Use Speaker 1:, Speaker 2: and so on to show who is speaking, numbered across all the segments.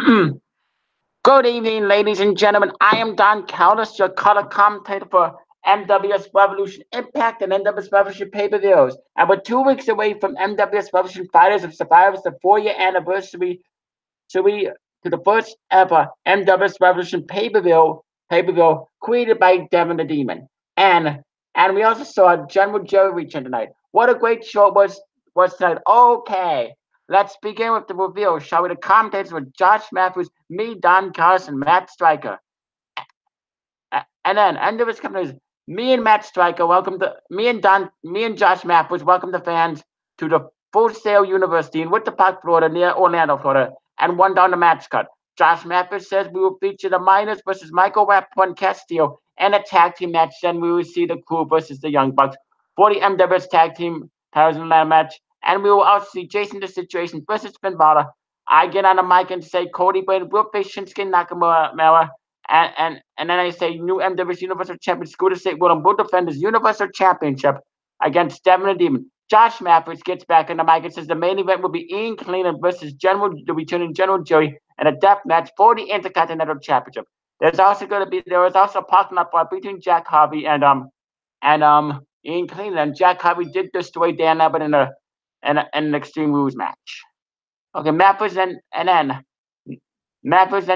Speaker 1: Good evening, ladies and gentlemen. I am Don Callis, your color commentator for NWS Revolution Impact and NWS Revolution pay-per-views. And we're 2 weeks away from NWS Revolution Fighters of Survivors, the 4-year anniversary to the first ever NWS Revolution pay-per-view created by Devin the Demon. And we also saw General Jerry return tonight. What a great show it was tonight. Okay. Let's begin with the reveal, shall we? The commentators were Josh Matthews, me, Don Callis, and Matt Stryker. And then NWS companies, me and Matt Stryker, me and Josh Matthews welcome the fans to the Full Sail University in Winter Park, Florida, near Orlando, Florida, and one down the match cut. Josh Matthews says we will feature the Miners versus Michael Rappaport and Castillo and a tag team match. Then we will see the Crew versus the Young Bucks for the NWS tag team titles in that match. And we will also see Jason the Situation versus Finn Balor. I get on the mic and say Cody Braden will face Shinsuke Nakamura. And then I say new NWS Universal Champion Scooter State William will defend his Universal Championship against Devin the Demon. Josh Matthews gets back in the mic and says the main event will be Ian Cleveland versus the returning General Jerry in a death match for the Intercontinental Championship. There is also a parking lot fight between Jack Harvey and Ian Cleveland. Jack Harvey did destroy Dan Abbott in an Extreme Rules match. Okay, Matthews then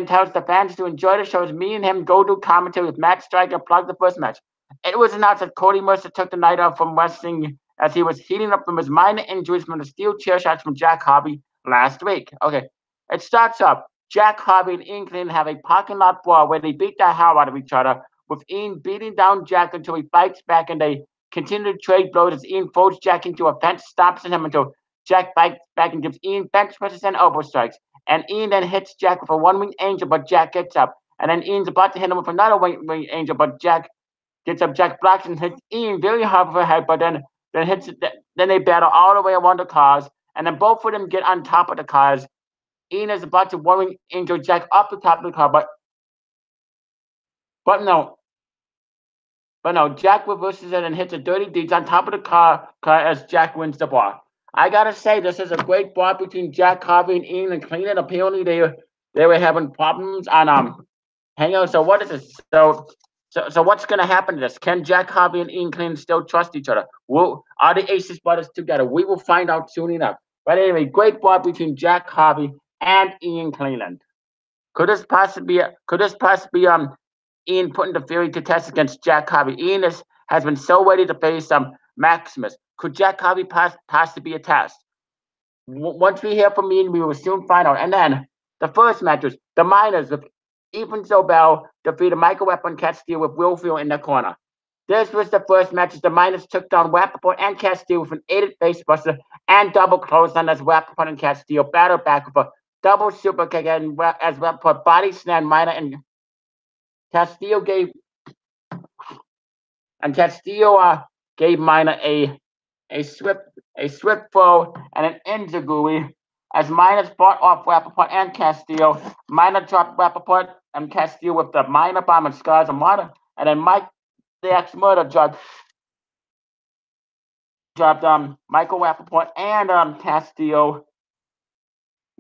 Speaker 1: tells the fans to enjoy the show as me and him go do commentary with Matt Stryker plug the first match. It was announced that Cody Mercer took the night off from wrestling as he was healing up from his minor injuries from the steel chair shots from Jack Harvey last week. Okay, it starts up. Jack Harvey and Ian Cleveland have a parking lot brawl where they beat the hell out of each other, with Ian beating down Jack until he fights back and they continue to trade blows as Ian folds Jack into a fence, stomps him until Jack fights back and gives Ian fence presses and elbow strikes. And Ian then hits Jack with a one-wing angel, but Jack gets up. And then Ian's about to hit him with another one-wing angel, but Jack gets up. Jack blocks and hits Ian very hard with a head, but then they battle all the way around the cars. And then both of them get on top of the cars. Ian is about to one-wing angel Jack up the top of the car, but no, Jack reverses it and hits a dirty deeds on top of the car as Jack wins the bar. I gotta say, this is a great bar between Jack Harvey and Ian and Cleveland. Apparently, they were having problems on Hangout. So what is this? So what's gonna happen to this? Can Jack Harvey and Ian Cleveland still trust each other? Are the Aces brothers together? We will find out soon enough. But anyway, great bar between Jack Harvey and Ian Cleveland. Could this possibly Ian putting the theory to test against Jack Harvey? Ian has been so ready to face Maximus. Could Jack Harvey possibly be a test? Once we hear from Ian, we will soon find out. And then the first matches, the Miners with Ethan Zobel defeated Michael Rappaport and Castillo with Will Field in the corner. This was the first matches. The Miners took down Rappaport and Castillo with an aided facebuster and double clothesline as Rappaport and Castillo battled back with a double super kick and as Rappaport body slammed Miner and Castillo gave Miner a swift throw and an enziguri as Miner fought off Rappaport and Castillo. Miner dropped Rappaport and Castillo with the Miner bomb and scars of Miner, and then Mike the ex-murder dropped Michael Rappaport and Castillo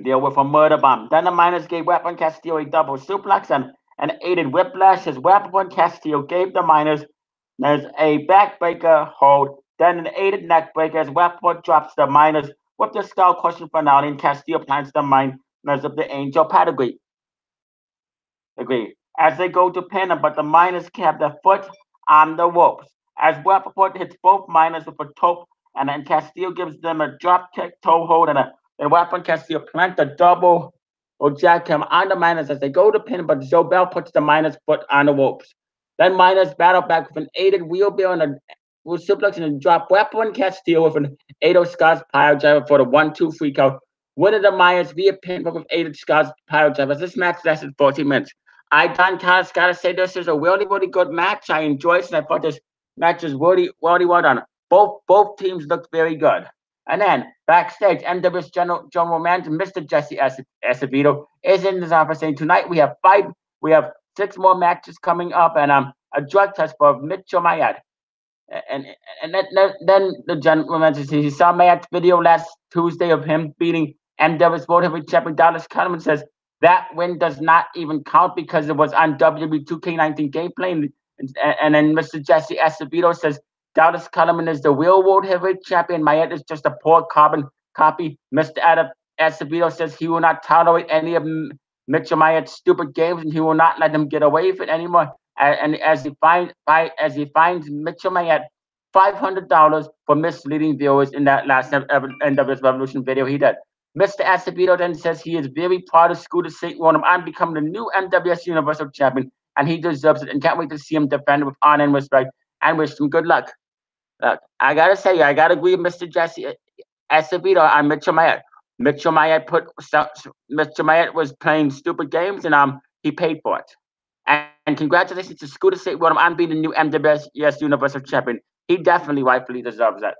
Speaker 1: deal with a murder bomb. Then the Miners gave Rappaport and Castillo a double suplex and an aided whiplash as Rappaport and Castillo gave the Miners a backbreaker hold. Then an aided neck breaker as Rappaport drops the Miners with the skull crushing finale and Castillo plants the Miners of the Angel pedigree. As they go to pin him, but the Miners kept their foot on the ropes. As Rappaport hits both Miners with a toe, and then Castillo gives them a drop kick toe hold, and Rappaport and Castillo plant the double or jack him on the Miners as they go to pin him, but Zobel puts the Miners' foot on the ropes. Then Miners battle back with an aided wheelbarrow and a suplex and drop Rappaport and Castillo with an 8-0 Scots pile driver for the 1-2 freak out. Winning the Miners via pinfall with aided Scots pile driver. This match lasted 14 minutes. Don Callis gotta say this is a really, really good match. I enjoyed it and I thought this match is really, really well done. Both teams looked very good. And then backstage, NWS General Manager Mr. Jesse Acevedo is in his office saying tonight we have 6 more matches coming up and a drug test for Mitchell Mayat. And then the general manager says he saw Mayat's video last Tuesday of him beating NWS World Heavyweight Champion Dallas Kahneman, says That win does not even count because it was on WWE 2K19 gameplay. And then Mr. Jesse Acevedo says Dallas Cullerman is the real world heavyweight champion. Mayet is just a poor carbon copy. Mr. Adam Acevedo says he will not tolerate any of Mitchell Mayet's stupid games, and he will not let them get away with it anymore. And as he finds Mitchell Mayet $500 for misleading viewers in that last NWS Revolution video he did. Mr. Acevedo then says he is very proud of Scooter St. William and becoming the new NWS Universal Champion, and he deserves it and can't wait to see him defend with honor and respect and wish him good luck. Look, I gotta say, I gotta agree with Mr. Jesse Acevedo on Mitchell Mayet. Mitchell Mayet was playing stupid games, and he paid for it. And congratulations to Scooter St. William on being the new NWS Universal Champion. He definitely rightfully deserves that.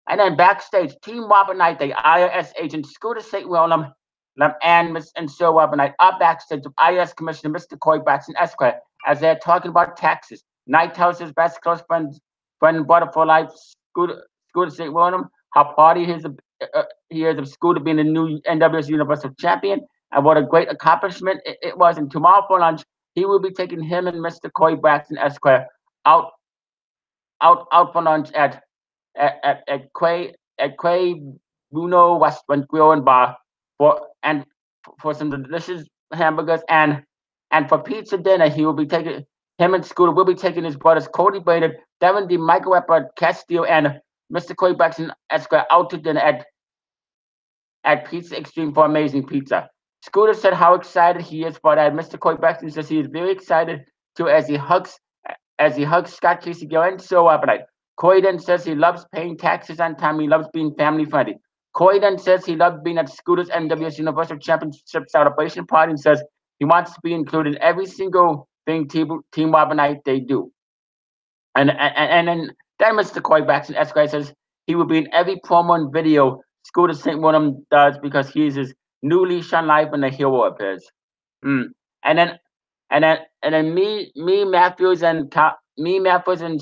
Speaker 1: And then backstage, Team Robert Knight, the IRS agent Scooter St. William and Sir Robert Knight are backstage with IRS Commissioner Mr. Corey Braxton Esquire as they're talking about taxes. Knight tells his best close friend and brother for life, Scooter St. William, how proud he is of Scooter being the new NWS Universal Champion and what a great accomplishment it was. And tomorrow for lunch, he will be taking him and Mr. Corey Braxton Esquire out for lunch at Quay Bruno Restaurant Grill and Bar for some delicious hamburgers and for pizza dinner. Him and Scooter will be taking his brothers Cody Brainerd, Devin D. Michael Wepper, Castillo, and Mr. Corey Braxton Esquire out to dinner at Pizza Extreme for amazing pizza. Scooter said how excited he is for that. Mr. Corey Braxton says he is very excited too as he hugs Scott Casey Gill and so appetite. Corey then says he loves paying taxes on time. He loves being family friendly. Corey then says he loves being at Scooter's NWS Universal Championship celebration party and says he wants to be included in every single thing Team Robert Knight they do. And then Mr. Corey Braxton Esquire says he will be in every promo and video Scooter St. William does because he is his new leash on life and a hero of his. And then me Matthews and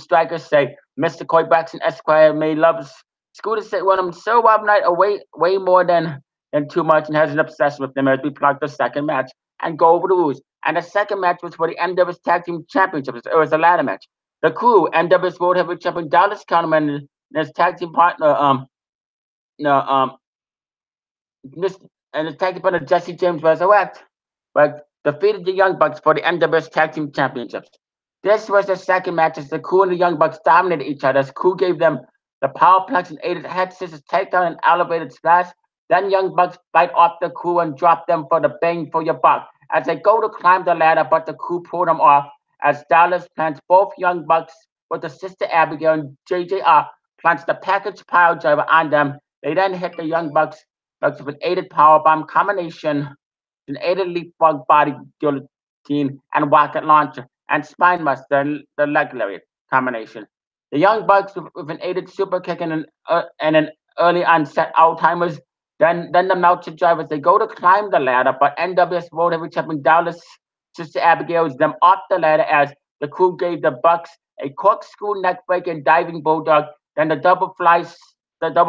Speaker 1: Striker say Mr. Corey Braxton Esquire may love Scooter St. William so Rob Knight way more than too much and has an obsession with them as we plug the second match and go over the rules. And the second match was for the NWS Tag Team Championships. It was a ladder match. The Crew, NWS World Heavyweight Champion Dallas Counterman and his tag team partner his tag team partner Jesse James Resurrect, defeated the Young Bucks for the NWS Tag Team Championships. This was the second match as the Crew and the Young Bucks dominated each other. As Crew gave them the powerplex and aided head scissors takedown and elevated splash. Then Young Bucks bite off the Crew and drop them for the bang for your buck as they go to climb the ladder, but the Crew pulled them off as Dallas plants both Young Bucks with the sister Abigail and JJR plants the package pile driver on them. They then hit the Young Bucks with an aided powerbomb combination, an aided leapfrog body guillotine and rocket launcher, and spine buster, the leg lariat combination. The Young Bucks with an aided super kick and an early onset Alzheimer's. Then the Meltzer drivers, they go to climb the ladder, but NWS World Heavyweight Champion Dallas Sister Abigail is them off the ladder as the Crew gave the Bucks a corkscrew neckbreaker and diving bulldog. Then the double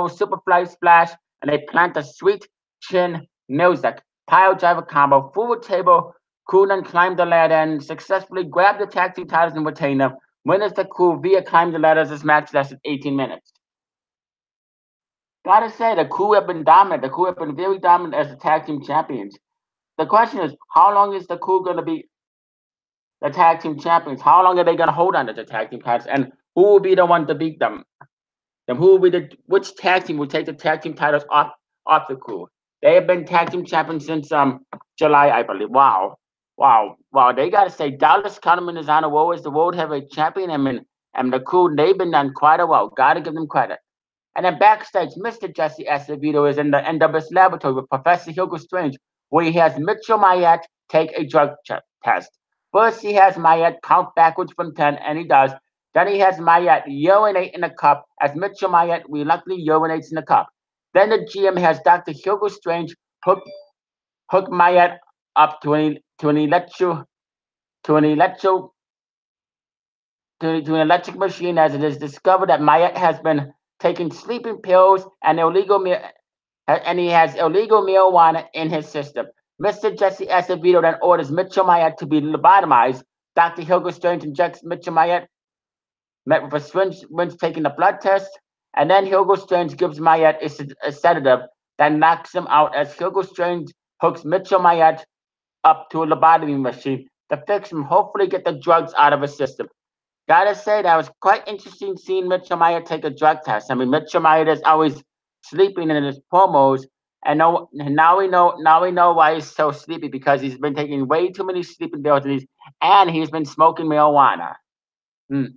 Speaker 1: superfly splash, and they plant a sweet chin music pile driver combo through a table. Crew then climbed the ladder and successfully grabbed the tag team titles and retained them. Winners the Crew via climb the ladders. This match lasted 18 minutes. Gotta say, the Crew have been dominant. The Crew have been very dominant as the tag team champions. The question is, how long is the Crew going to be the tag team champions? How long are they going to hold on to the tag team titles? And who will be the one to beat them? Which tag team will take the tag team titles off the Crew? They have been tag team champions since July, I believe. Wow. They got to say, Dallas Counterman is on a roll as the World Heavyweight Champion. And the Crew, they've been done quite a well. Got to give them credit. And then backstage, Mr. Jesse Acevedo is in the NWS laboratory with Professor Hugo Strange, where he has Mitchell Mayet take a drug test. First, he has Mayet count backwards from 10, and he does. Then he has Mayet urinate in a cup, as Mitchell Mayet reluctantly urinates in the cup. Then the GM has Dr. Hugo Strange hook Mayet up to an electric machine, as it is discovered that Mayet has been taking sleeping pills and he has illegal marijuana in his system. Mr. Jesse Acevedo then orders Mitchell Mayette to be lobotomized. Dr. Hugo Strange injects Mitchell Mayette, met with a syringe taking the blood test, and then Hugo Strange gives Mayette a sedative that knocks him out as Hugo Strange hooks Mitchell Mayette up to a lobotomy machine to fix him, hopefully get the drugs out of his system. Gotta say, that was quite interesting seeing Mitchell Mayette take a drug test. I mean, Mitchell Mayette is always sleeping in his promos, and now we know why he's so sleepy, because he's been taking way too many sleeping pills, and he's been smoking marijuana. Mm,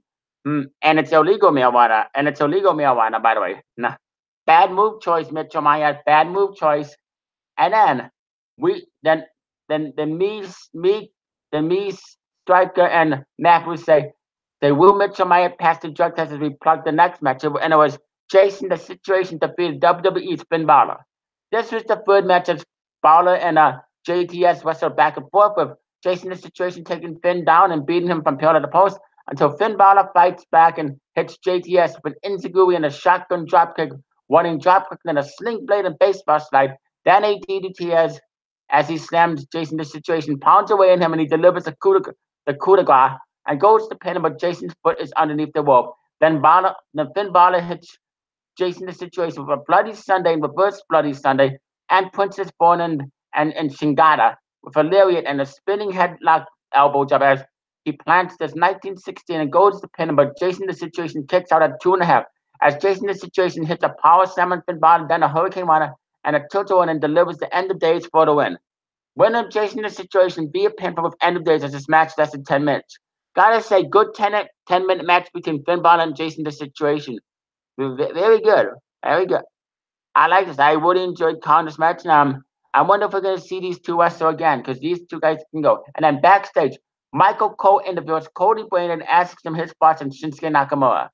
Speaker 1: and it's illegal marijuana, by the way. Nah. Bad move choice, Mitchell Mayette. Bad move choice. And then we then me Striker and Matthew say they will Mitchell Mayette pass the drug test as we plug the next match. And it was Jason the Situation defeated WWE's Finn Balor. This was the third match as Balor and JTS wrestled back and forth, with Jason the Situation taking Finn down and beating him from pillar to post until Finn Balor fights back and hits JTS with Inzaguri and a shotgun dropkick, running dropkick, then a sling blade and baseball slide. Then a DDT as he slams Jason the Situation, pounds away on him, and he delivers the coup de grace and goes to pin him, but Jason's foot is underneath the rope. Then Finn Balor hits Jason the Situation with a Bloody Sunday and reverse Bloody Sunday, and Princess Born and Shingata with a lariat and a spinning headlock elbow jab as he plants this 1916 and goes to pin him, but Jason the Situation kicks out at 2.5 as Jason the Situation hits a power slam on Finn Balor, then a Hurricane Rana and a tilt-a-whirl and delivers the end of days for the win. Winner Jason the Situation via pinfall with end of days as this match lasted 10 minutes. Gotta say, good 10-minute match between Finn Balor and Jason the Situation. Very good. Very good. I like this. I really enjoyed calling this match. And I wonder if we're going to see these two wrestle again, because these two guys can go. And then backstage, Michael Cole interviews Cody Brain and asks him his thoughts on Shinsuke Nakamura.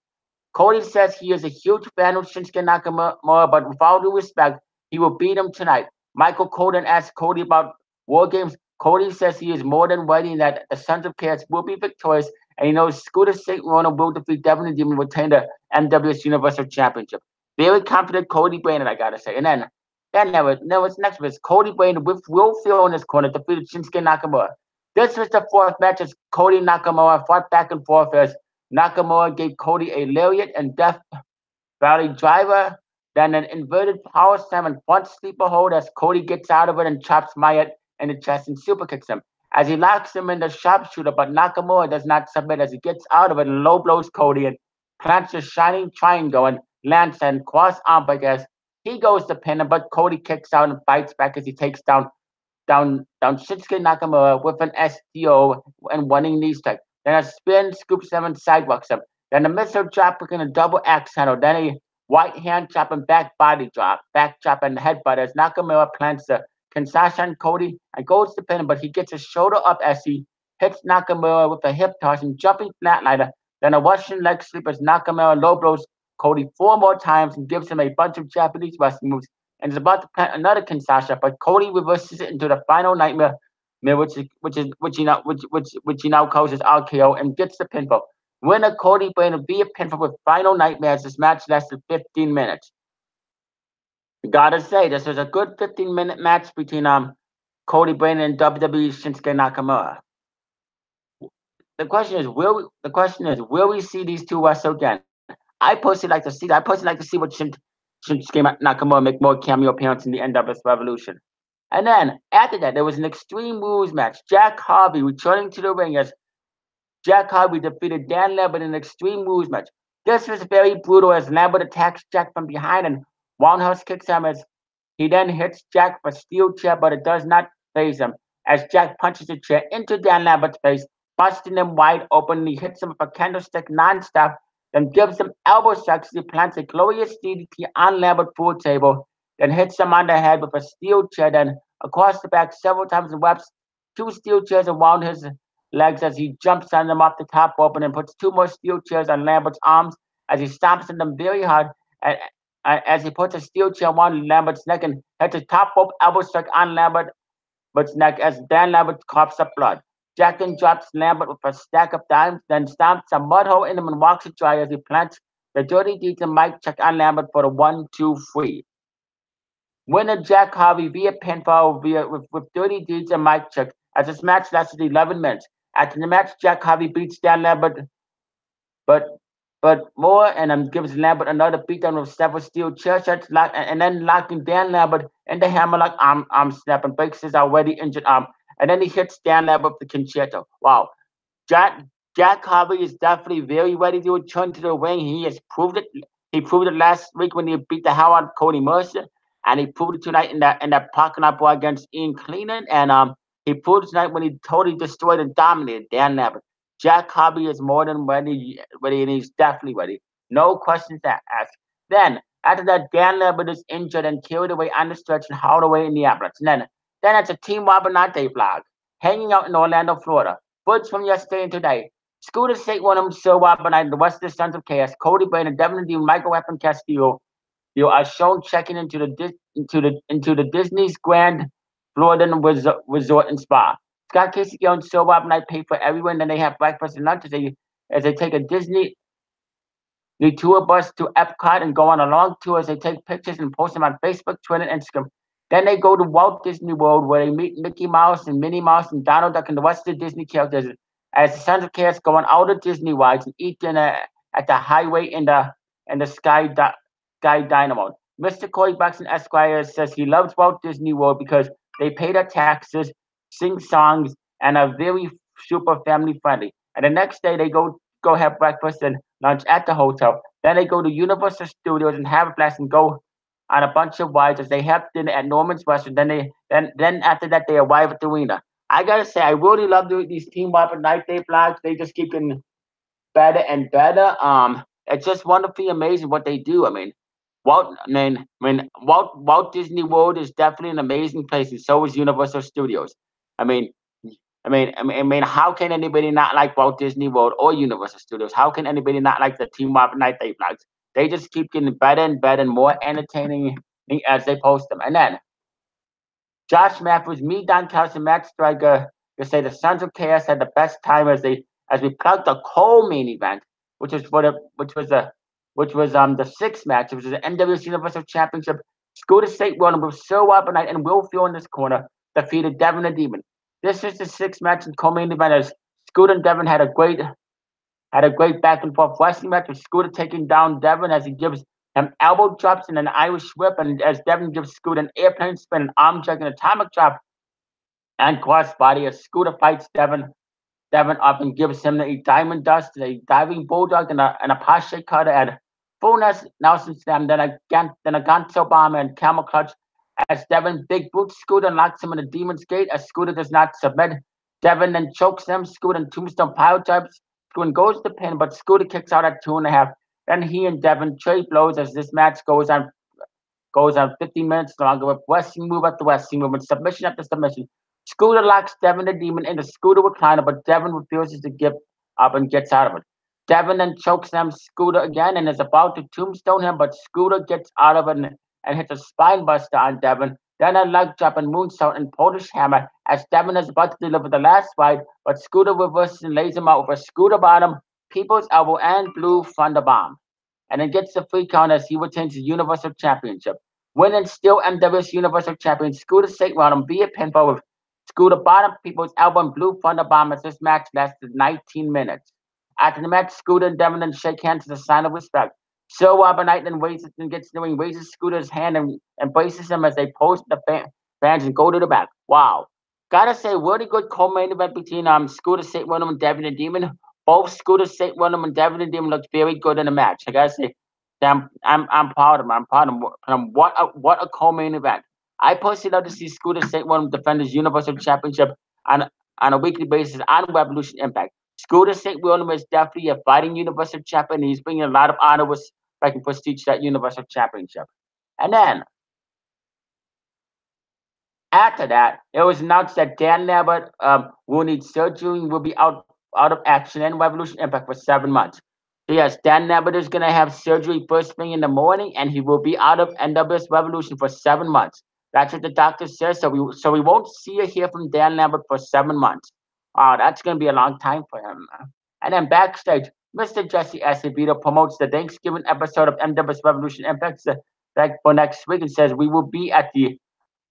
Speaker 1: Cody says he is a huge fan of Shinsuke Nakamura, but with all due respect, he will beat him tonight. Michael Cole then asks Cody about WarGames. Cody says he is more than ready and that the Sons of Chaos will be victorious, and he knows Scooter St. Rona will defeat Devin the Demon and retain the NWS Universal Championship. Very confident Cody Brainerd, I gotta say. And then what's next was Cody Brainerd with Will Ferrell in his corner defeated Shinsuke Nakamura. This was the fourth match as Cody and Nakamura fought back and forth as Nakamura gave Cody a lariat and Death Valley driver, then an inverted power slam and front sleeper hold as Cody gets out of it and chops Mayette in the chest and super kicks him as he locks him in the sharpshooter, but Nakamura does not submit as he gets out of it and low blows Cody and plants a shining triangle and lands and cross arm break as he goes to pin him, but Cody kicks out and fights back as he takes down Shinsuke Nakamura with an STO and running knee strike. Then a spin, scoop 7 sidewalks him. Then a missile drop kick and a double axe handle. Then a white hand chop and back body drop, back chop and headbutt as Nakamura plants the Kinshasa on Cody and goes to pin him, but he gets his shoulder up as he hits Nakamura with a hip toss and jumping flatliner. Then a Russian leg sweep as Nakamura low blows Cody 4 more times and gives him a bunch of Japanese wrestling moves and is about to plant another Kinshasa, but Cody reverses it into the final nightmare, which he now calls his RKO and gets the pinfall. Winner Cody Brainerd via pinfall with final nightmare as this match lasted 15 minutes. Gotta say, this was a good 15-minute match between Cody Brainerd and WWE Shinsuke Nakamura. The question is, will we see these two wrestle again? I personally like to see that. I personally like to see what Shinsuke Nakamura make more cameo appearance in the NWSRevolution. And then after that, there was an Extreme Rules match. Jack Harvey returning to the ring as Jack Harvey defeated Dan Lambert in an Extreme Rules match. This was very brutal as Lambert attacks Jack from behind and roundhouse kicks him as he then hits Jack for a steel chair, but it does not phase him as Jack punches the chair into Dan Lambert's face, busting him wide open. He hits him with a candlestick nonstop, then gives him elbow strikes. He plants a glorious DDT on Lambert pool table, then hits him on the head with a steel chair, then across the back several times and wraps 2 steel chairs around his legs as he jumps on them off the top rope and then puts 2 more steel chairs on Lambert's arms as he stomps on them very hard as he puts a steel chair around Lambert's neck and hits a top rope elbow strike on Lambert's neck as Dan Lambert coughs up blood. Jack then drops Lambert with a stack of dimes, then stomps a mud hole in him and walks it dry as he plants the dirty deeds and Mike check on Lambert for the 1, 2, 3. Winner Jack Harvey via pinfall with dirty deeds and mic check as this match lasted 11 minutes. After the match, Jack Harvey beats Dan Lambert, but more and gives Lambert another beatdown with several steel chair shots, and then locking Dan Lambert in the hammerlock arm snap and breaks his already injured arm. And then he hits Dan Lambert with the concerto. Wow. Jack Jack Harvey is definitely very ready to return to the ring. He has proved it. He proved it last week when he beat the hell out of Cody Mercer, and he proved it tonight in that parking lot brawl against Ian Cleveland, and he proved it tonight when he totally destroyed and dominated Dan Lambert. Jack Harvey is more than ready, and he's definitely ready. No questions to ask. Then after that, Dan Lambert is injured and carried away on the stretch and hauled away in the ambulance. And then it's a Team Wabanate vlog, hanging out in Orlando, Florida. Footage from yesterday and today. Scooter State Wenham, Sir Wabanite, the West of the Sons of Chaos, Cody Brain, and Devin and Dean, Michael Weapon Castillo, you are shown checking into the Disney's Grand Florida Resort and Spa. Scott Casey and Sir Wabanite pay for everyone, then they have breakfast and lunch as they take a Disney the tour bus to Epcot and go on a long tour as they take pictures and post them on Facebook, Twitter, and Instagram. Then they go to Walt Disney World where they meet Mickey Mouse and Minnie Mouse and Donald Duck and the rest of the Disney characters as the Sons of Chaos go on out of Disney rides and eat dinner at the highway in the Sky Dynamo. Mr. Corey Buxton Esquire says he loves Walt Disney World because they pay their taxes, sing songs, and are very super family friendly. And the next day they go have breakfast and lunch at the hotel. Then they go to Universal Studios and have a blast and go on a bunch of rides as they have dinner at Norman's Restaurant. Then after that they arrive at the arena. I gotta say, I really love doing these Team Wapper Night Day vlogs. They just keep getting better and better. It's just wonderfully amazing what they do. Walt Disney World is definitely an amazing place, and so is Universal Studios. I mean, how can anybody not like Walt Disney World or Universal Studios? How can anybody not like the Team Wapper Night Day vlogs? They just keep getting better and better and more entertaining as they post them. And then Josh Matthews, me, Don Callis, and Matt Striker to say the Sons of Chaos had the best time as we plugged the co-main event, which was the sixth match, which was the NWS Universal Championship. Scooter State Rollin with Sir Wabanite and Will Fuel in this corner defeated Devin the Demon. This is the sixth match in co-main event as Scooter and Devin had a great back and forth wrestling match with Scooter taking down Devin as he gives him elbow drops and an Irish whip, and as Devin gives Scooter an airplane spin, an arm check, an atomic drop, and crossbody as Scooter fights Devin up and gives him a diamond dust, a diving bulldog, and a pache cutter at full Nelson slam, then a Ganso bomb and camel clutch as Devin big boots Scooter and locks him in a demon's gate as Scooter does not submit. Devin then chokes him. Scooter and Tombstone pile drives. Scooter goes to the pin, but Scooter kicks out at 2.5. Then he and Devin trade blows as this match goes on 15 minutes longer with wrestling move after wrestling move and submission after submission. Scooter locks Devin the Demon in the Scooter recliner, but Devin refuses to give up and gets out of it. Devin then chokes him Scooter again and is about to tombstone him, but Scooter gets out of it and hits a spine buster on Devin. Then a leg drop and moonsault and Polish hammer as Devin is about to deliver the last ride, but Scooter reverses and lays him out with a Scooter bottom, People's Elbow, and Blue Thunder Bomb. And then gets the free count as he retains the Universal Championship. Winning still NWS Universal Champion Scooter State Rollin via pinfall with Scooter bottom, People's Elbow, and Blue Thunder Bomb as this match lasted 19 minutes. After the match, Scooter and Devin then shake hands as a sign of respect. Sir Wabanite then gets in the ring, raises Scooter's hand and embraces him as they pose the fans and go to the back. Wow. Gotta say, really good co-main event between Scooter State Rollin and Devin the Demon. Both Scooter State Rollin and Devin the Demon looked very good in the match. I gotta say, I'm proud of him. I'm proud of him. What a co-main event. I personally love to see Scooter State Rollin defend his Universal Championship on a weekly basis on Revolution Impact. Scooter State Rollin is definitely a fighting Universal Champion, and he's bringing a lot of honor, respect, and prestige to that Universal Championship. And then, after that, it was announced that Dan Lambert will need surgery and will be out of action in Revolution Impact for 7 months. So yes, Dan Lambert is going to have surgery first thing in the morning, and he will be out of NWS Revolution for 7 months. That's what the doctor says. So we won't see or hear from Dan Lambert for 7 months. That's going to be a long time for him. And then backstage, Mr. Jesse Acevedo promotes the Thanksgiving episode of NWS Revolution Impact. The like for next week. It says we will be at the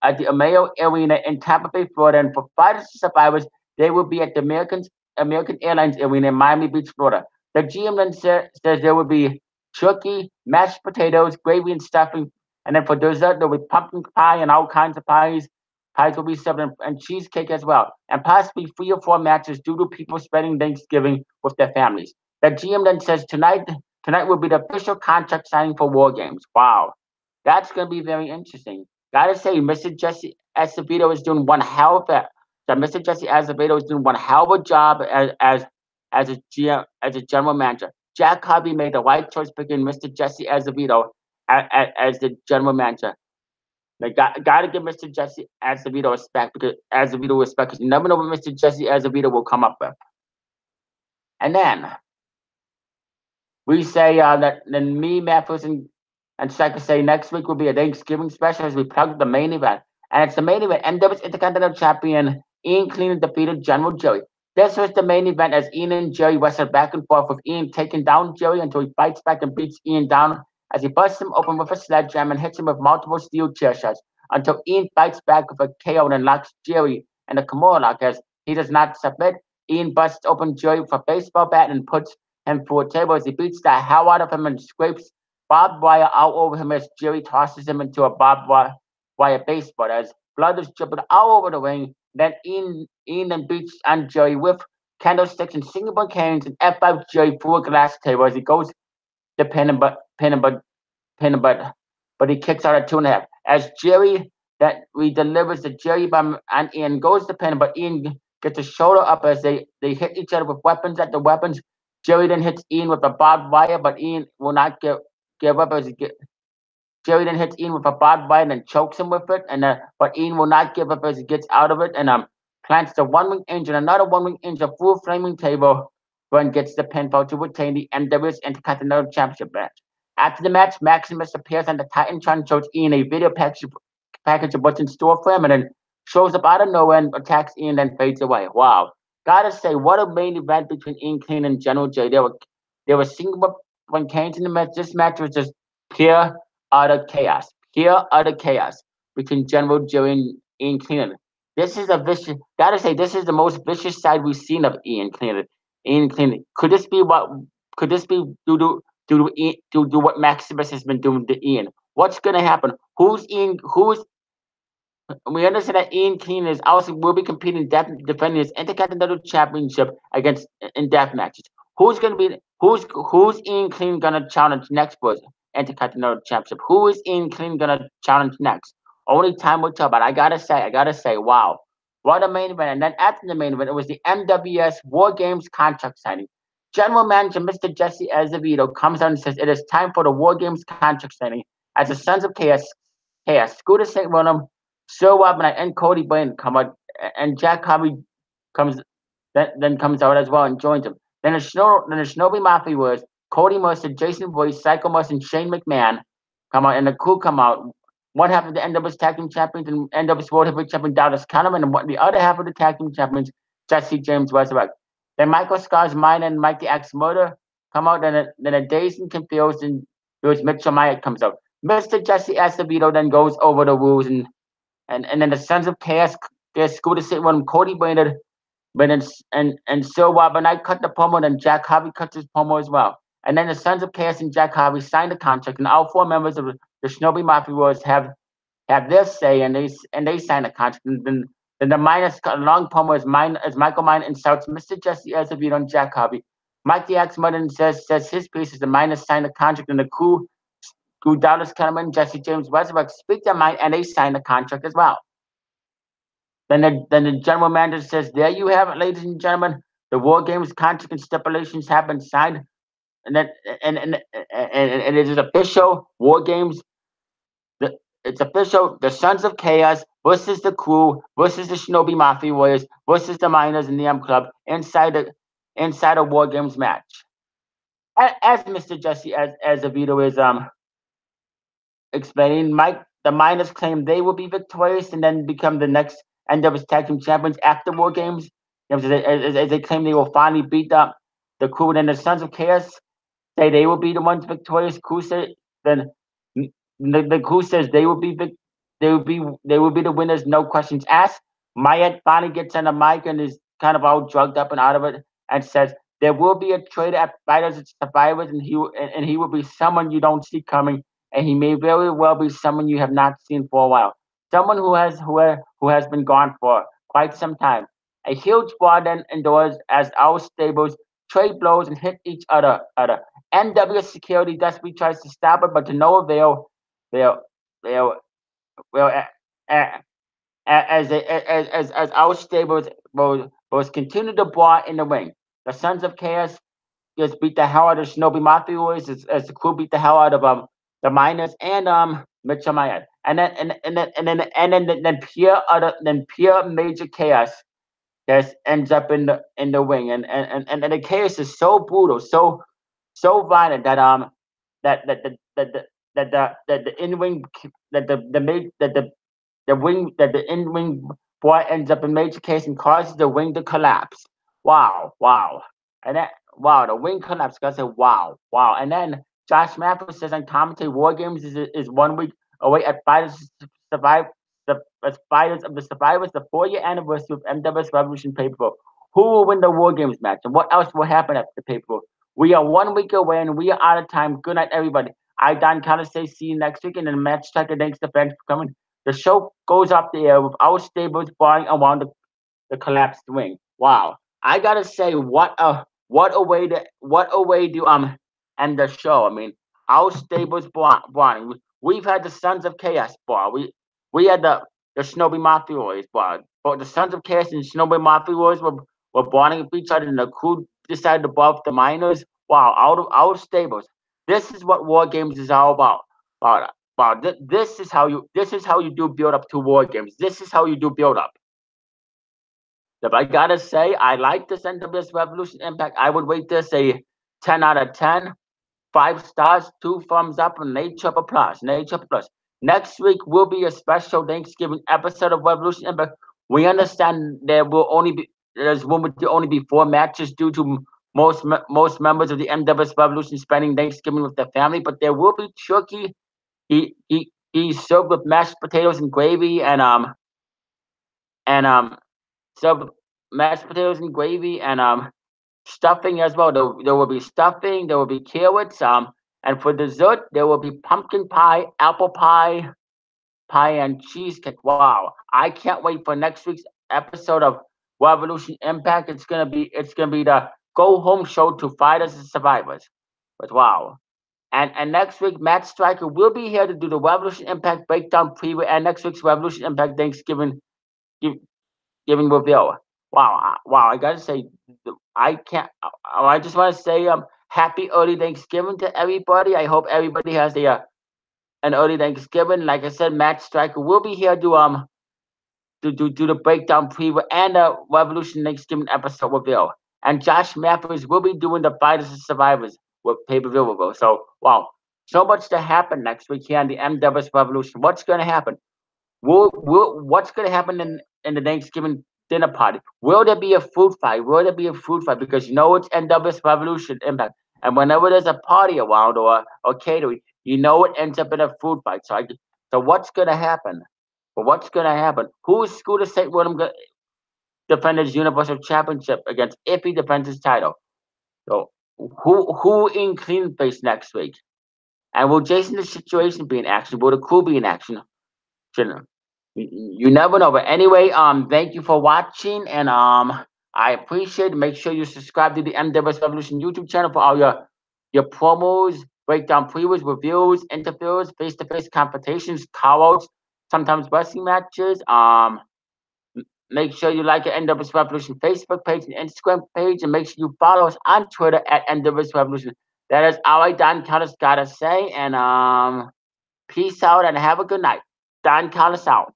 Speaker 1: Amayo Arena in Tampa Bay, Florida, and for fighters and survivors, they will be at the American Airlines Arena in Miami Beach, Florida. The GM then says there will be turkey, mashed potatoes, gravy and stuffing, and then for dessert there will be pumpkin pie and all kinds of pies. Pies will be served and cheesecake as well, and possibly 3 or 4 matches due to people spending Thanksgiving with their families. The GM then says tonight will be the official contract signing for War Games. Wow, that's going to be very interesting. Gotta say, Mr. Jesse Acevedo is doing one hell of a Mr. Jesse Acevedo is doing one hell of a job as a GM, as a general manager. Jack Harvey made the right choice picking Mr. Jesse Acevedo as the general manager. Like, gotta give Mr. Jesse Acevedo respect because you never know what Mr. Jesse Acevedo will come up with. And then we say that then me, Matthews, and Cycle say next week will be a Thanksgiving special as we plug the main event. And it's the main event. NWS Intercontinental Champion Ian Clean defeated General Jerry. This was the main event as Ian and Jerry wrestled back and forth with Ian taking down Jerry until he fights back and beats Ian down as he busts him open with a sledgehammer and hits him with multiple steel chair shots until Ian fights back with a KO and locks Jerry in a Kimura lock as he does not submit. Ian busts open Jerry with a baseball bat and puts him through a table as he beats the hell out of him and scrapes barbed wire all over him as Jerry tosses him into a barbed wire baseball as blood is dripping all over the ring. Then Ian then beats on Jerry with candlesticks and singable canes and F5 Jerry through a glass table as he goes to but he kicks out at 2.5. As Jerry that delivers the Jerry bomb and Ian goes to pin him, but Ian gets his shoulder up as they hit each other with weapons at the weapons. Jerry then hits Ian with a barbed wire, but Ian will not give up as Jerry then hits Ian with a barbed wire and then chokes him with it, but Ian will not give up as he gets out of it and plants the one-wing angel, another one-wing angel, full flaming table, and gets the pinfall to retain the NWS Intercontinental Championship match. After the match, Maximus appears on the Titantron and shows Ian a video package of what's in store for him, and then shows up out of nowhere and attacks Ian, then fades away. Wow. Gotta say, what a main event between Ian Clean and General J. They were single when came to the match. This match was just pure utter chaos. Pure utter chaos between General J and Ian Clean. This is the most vicious side we've seen of Ian Clean. Ian Clean. Could this be due to what Maximus has been doing to Ian? What's gonna happen? We understand that Ian Clean will be competing defending his Intercontinental Championship against in death matches. Who's Ian Clean gonna challenge next for his Intercontinental Championship? Who is Ian Clean gonna challenge next? Only time will tell. But I gotta say, wow, what a main event! And then after the main event, it was the NWS War Games contract signing. General Manager Mr. Jesse Acevedo comes out and says it is time for the War Games contract signing as the Sons of Chaos, Scooter St. William, Sir Robin and Cody Blaine come out, and Jack Harvey comes out as well and joins him. Then the Shinobi Mafia was Cody Mercer, Jason Boyce, Psycho Mercer, and Shane McMahon come out, and the crew come out. One half of the NWS Tag Team Champions and NWS World Heavyweight Champion Dallas Kahneman, and the other half of the Tag Team Champions Jesse James Resurrect. Then Michael Scar's Mine and Mike the Axe Murder come out. Then a dazed and confused and Mitchell Myatt comes out. Mr. Jesse Acevedo then goes over the rules and then the Sons of Chaos, their Scooter St. William, Cody Brainerd, and Sir Robin Knight cut the promo, then Jack Harvey cuts his promo as well. And then the Sons of Chaos and Jack Harvey signed the contract, and all 4 members of the Shinobi Mafia Wars have their say, and they sign the contract. And then the Minus long promo as Michael Mine insults Mr. Jesse Acevedo and Jack Harvey. Mike the Axe Murder says his piece is the Minus signed the contract, and the crew Dallas Kahneman, Jesse James Resurrect speak their mind, and they sign the contract as well. Then the general manager says, "There you have it, ladies and gentlemen. The War Games contract and stipulations have been signed, and it is official. War Games. It's official. The Sons of Chaos versus the crew versus the Shinobi Mafia Warriors versus the Miners and the M Club inside a War Games match." As Mr. Jesse Acevedo is explaining, the Miners claim they will be victorious and then become the next NWS Tag Team Champions after War Games. As they claim they will finally beat up the crew. And then the Sons of Chaos say they will be the ones victorious. Crew say then the crew says they will be the winners, no questions asked. Mayet finally gets on the mic and is kind of all drugged up and out of it and says there will be a traitor at Fighters and Survivors, and he will be someone you don't see coming, and he may very well be someone you have not seen for a while, someone who has been gone for quite some time. A huge bar then endures as our stables trade blows and hit each other. NWS security desperately tries to stop it, but to no avail. They'll, they'll, well, as our stables was continue to brawl in the ring. The Sons of Chaos just beat the hell out of Shinobi Mafia as the crew beat the hell out of the Miners and Mitchell Mayad. Then pure major chaos just ends up in the wing, and the chaos is so brutal, so violent that the in wing that the ma- the wing that the in wing boy ends up in major case and causes the wing to collapse. Wow, and that wow, the wing collapse. I said wow, and then Josh Matthews says on commentary, War Games is 1 week away at Fighters Survive the as Fighters of the Survivors, the 4-year anniversary of NWS Revolution pay per. Who will win the War Games match, and what else will happen at the pay per? We are 1 week away, and we are out of time. Good night, everybody. I, Don Callis, say see you next week, and then match tracker. Thanks to fans for coming. The show goes up the air with our stables flying around the collapsed wing. Wow. I gotta say, what a way to end the show. I mean, our stables born. We've had the Sons of Chaos bar. We had the Shinobi Mafia Warriors bar. But the Sons of Chaos and Shinobi Mafia Warriors were bonding with each other, and the crew decided to buff the miners. Wow, out of our stables. This is what War Games is all about. This is how you do build up to War Games. This is how you do build up. If I gotta say, I like this NWS Revolution Impact. I would rate this a 10 out of 10, 5 stars, 2 thumbs up, and an 8 triple plus. An 8 triple plus. Next week will be a special Thanksgiving episode of Revolution Impact. We understand there's room to only be 4 matches due to most members of the NWS Revolution spending Thanksgiving with their family, but there will be turkey. He served with mashed potatoes and gravy and served with mashed potatoes and gravy and stuffing as well. There will be stuffing, there will be carrots, and for dessert there will be pumpkin pie, apple pie and cheesecake. Wow. I can't wait for next week's episode of Revolution Impact. It's gonna be the go home show to fighters and survivors. But wow. And next week, Matt Stryker will be here to do the Revolution Impact breakdown preview and next week's Revolution Impact Thanksgiving give, giving reveal. Wow! I gotta say, I can't. I just want to say, happy early Thanksgiving to everybody. I hope everybody has an early Thanksgiving. Like I said, Matt Stryker will be here to the breakdown preview and the Revolution Thanksgiving episode reveal. And Josh Matthews will be doing the Fighters and Survivors with pay-per-view reveal. So wow, so much to happen next week here on the MWS Revolution. What's going to happen? What's going to happen in the Thanksgiving dinner party? Will there be a food fight? Will there be a food fight? Because you know it's NWS Revolution Impact, and whenever there's a party around or catering, you know it ends up in a food fight. So what's going to happen? But what's going to happen? Who is Scooter St. William defend his Universal Championship against if he defends his title? So who in clean face next week? And will Jason the Situation be in action? Will the crew be in action? You never know. But anyway, thank you for watching, and I appreciate it. Make sure you subscribe to the MWS Revolution YouTube channel for all your promos, breakdown previews, reviews, interviews, face-to-face competitions, call-outs, sometimes wrestling matches. Make sure you like the NWS Revolution Facebook page and Instagram page, and make sure you follow us on Twitter at NWS Revolution. That is all I, Don Callis, gotta say, and peace out and have a good night. Don Callis out.